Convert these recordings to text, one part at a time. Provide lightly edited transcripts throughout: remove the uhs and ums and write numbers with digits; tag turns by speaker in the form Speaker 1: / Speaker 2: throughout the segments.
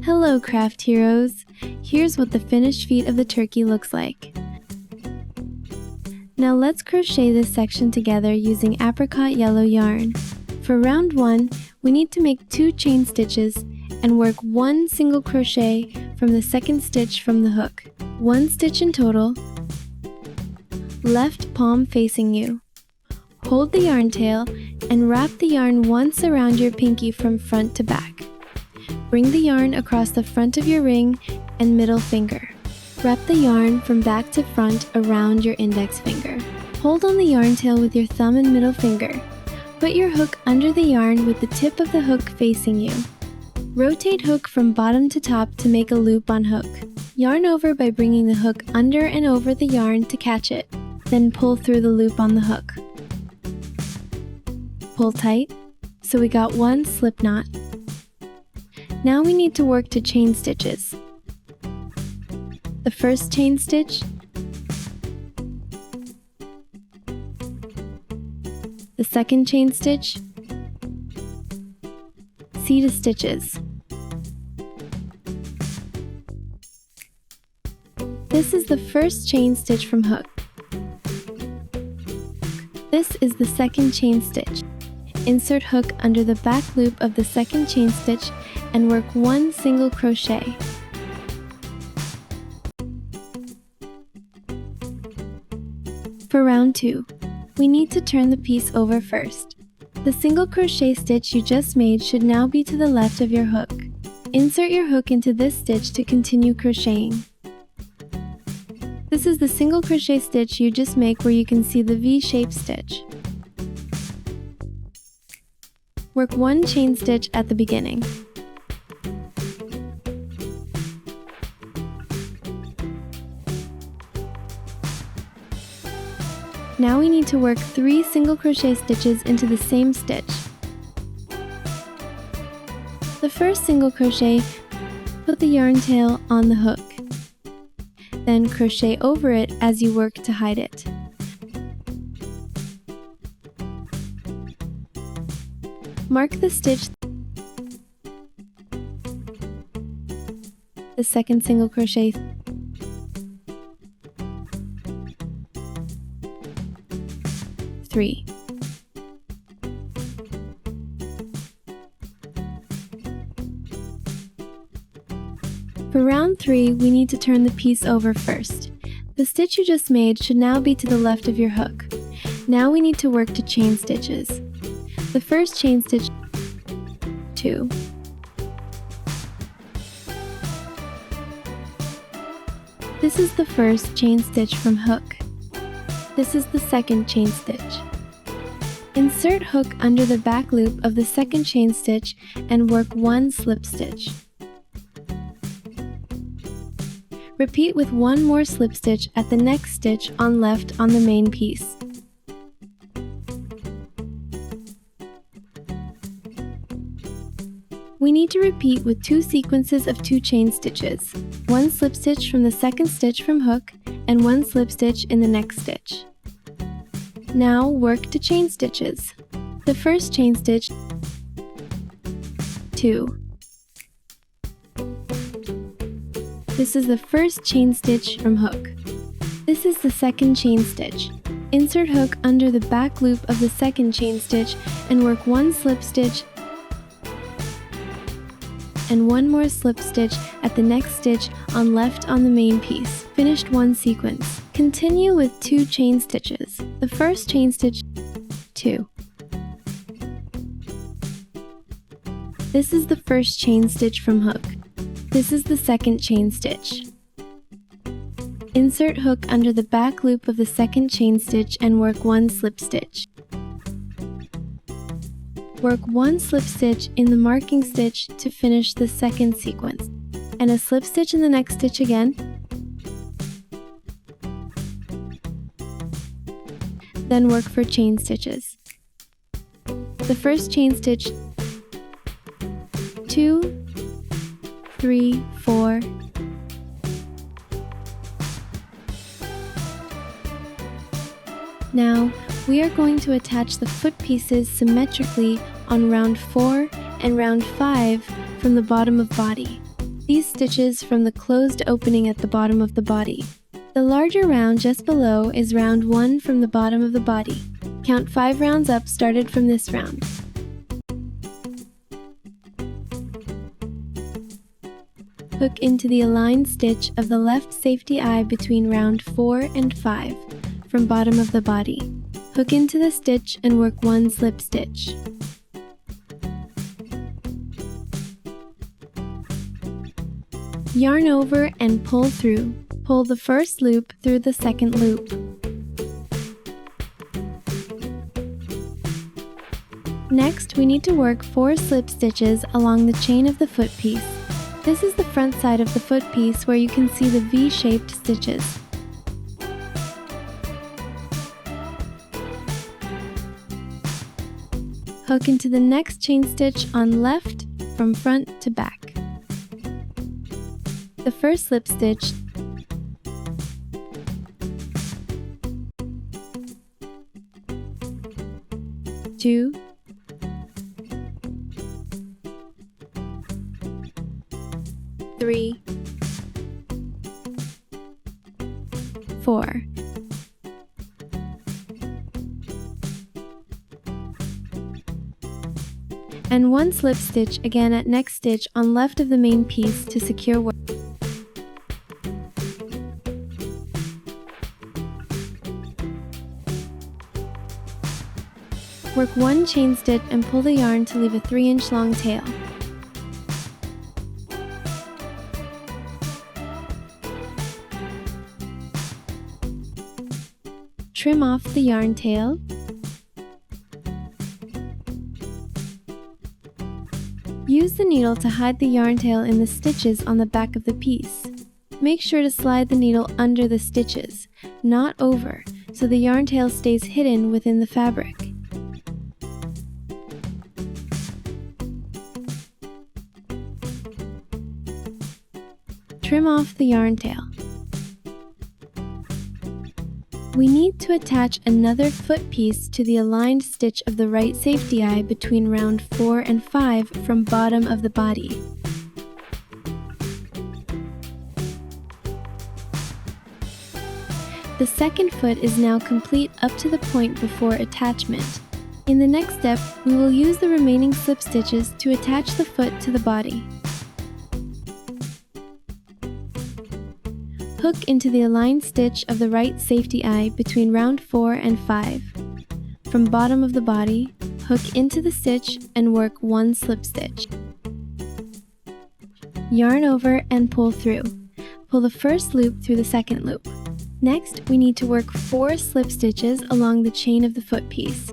Speaker 1: Hello craft heroes! Here's what the finished feet of the turkey looks like. Now let's crochet this section together using apricot yellow yarn. For round 1, we need to make 2 chain stitches and work 1 single crochet from the second stitch from the hook. 1 stitch in total. Left palm facing you. Hold the yarn tail and wrap the yarn once around your pinky from front to back. Bring the yarn across the front of your ring and middle finger. Wrap the yarn from back to front around your index finger. Hold on the yarn tail with your thumb and middle finger. Put your hook under the yarn with the tip of the hook facing you. Rotate hook from bottom to top to make a loop on hook. Yarn over by bringing the hook under and over the yarn to catch it. Then pull through the loop on the hook. Pull tight, so we got 1 slip knot. Now we need to work to chain stitches. The first chain stitch, the second chain stitch, seam stitches. This is the first chain stitch from hook. This is the second chain stitch. Insert hook under the back loop of the second chain stitch and work 1 single crochet. For round 2, we need to turn the piece over first. The single crochet stitch you just made should now be to the left of your hook. Insert your hook into this stitch to continue crocheting. This is the single crochet stitch you just make where you can see the V-shaped stitch. Work 1 chain stitch at the beginning. Now we need to work 3 single crochet stitches into the same stitch. The first single crochet, put the yarn tail on the hook. Then crochet over it as you work to hide it. Mark the stitch, the second single crochet, three. For round 3, we need to turn the piece over first. The stitch you just made should now be to the left of your hook. Now we need to work to chain stitches. The first chain stitch, 2. This is the first chain stitch from hook. This is the second chain stitch. Insert hook under the back loop of the second chain stitch and work 1 slip stitch. Repeat with 1 more slip stitch at the next stitch on left on the main piece. We need to repeat with 2 sequences of 2 chain stitches, 1 slip stitch from the second stitch from hook and 1 slip stitch in the next stitch. Now work to chain stitches. The first chain stitch, 2. This is the first chain stitch from hook. This is the second chain stitch. Insert hook under the back loop of the second chain stitch and work 1 slip stitch and 1 more slip stitch at the next stitch on left on the main piece. Finished 1 sequence. Continue with 2 chain stitches. The first chain stitch, 2. This is the first chain stitch from hook. This is the second chain stitch. Insert hook under the back loop of the second chain stitch and work 1 slip stitch. Work 1 slip stitch in the marking stitch to finish the second sequence, and a slip stitch in the next stitch again. Then work for chain stitches. The first chain stitch, 2, 3, 4. Now, we are going to attach the foot pieces symmetrically on round 4 and round 5 from the bottom of body. these stitches from the closed opening at the bottom of the body. The larger round just below is round 1 from the bottom of the body. Count 5 rounds up started from this round. Hook into the aligned stitch of the left safety eye between round 4 and 5 from bottom of the body. Hook into the stitch and work 1 slip stitch. Yarn over and pull through. Pull the first loop through the second loop. Next, we need to work 4 slip stitches along the chain of the foot piece. This is the front side of the foot piece where you can see the V-shaped stitches. Hook into the next chain stitch on left from front to back. The first slip stitch, two, 3, 4. And 1 slip stitch again at next stitch on left of the main piece to secure work. Work 1 chain stitch and pull the yarn to leave a 3-inch long tail. Trim off the yarn tail. Use the needle to hide the yarn tail in the stitches on the back of the piece. Make sure to slide the needle under the stitches, not over, so the yarn tail stays hidden within the fabric. Trim off the yarn tail. We need to attach another foot piece to the aligned stitch of the right safety eye between round 4 and 5 from bottom of the body. The second foot is now complete up to the point before attachment. In the next step, we will use the remaining slip stitches to attach the foot to the body. Hook into the aligned stitch of the right safety eye between round 4 and 5. From bottom of the body, hook into the stitch and work 1 slip stitch. Yarn over and pull through. Pull the first loop through the second loop. Next, we need to work 4 slip stitches along the chain of the foot piece.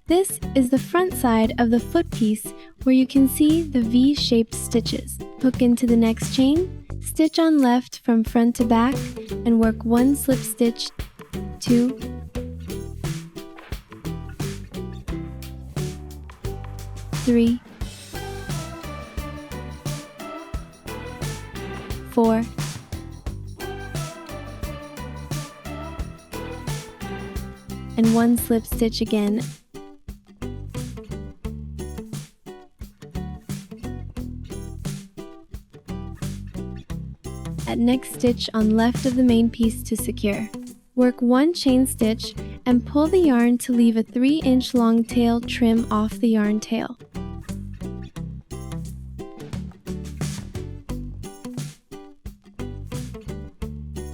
Speaker 1: This is the front side of the foot piece where you can see the V-shaped stitches. Hook into the next chain, stitch on left from front to back, and work 1 slip stitch, 2, 3, 4, and 1 slip stitch again. At next stitch on left of the main piece to secure. Work 1 chain stitch and pull the yarn to leave a 3-inch long tail trim off the yarn tail.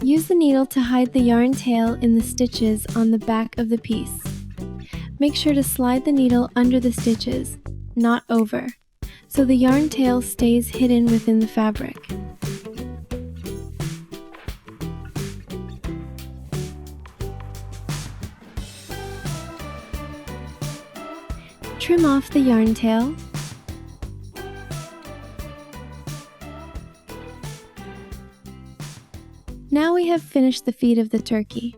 Speaker 1: Use the needle to hide the yarn tail in the stitches on the back of the piece. Make sure to slide the needle under the stitches, not over, so the yarn tail stays hidden within the fabric. Trim off the yarn tail. Now we have finished the feet of the turkey.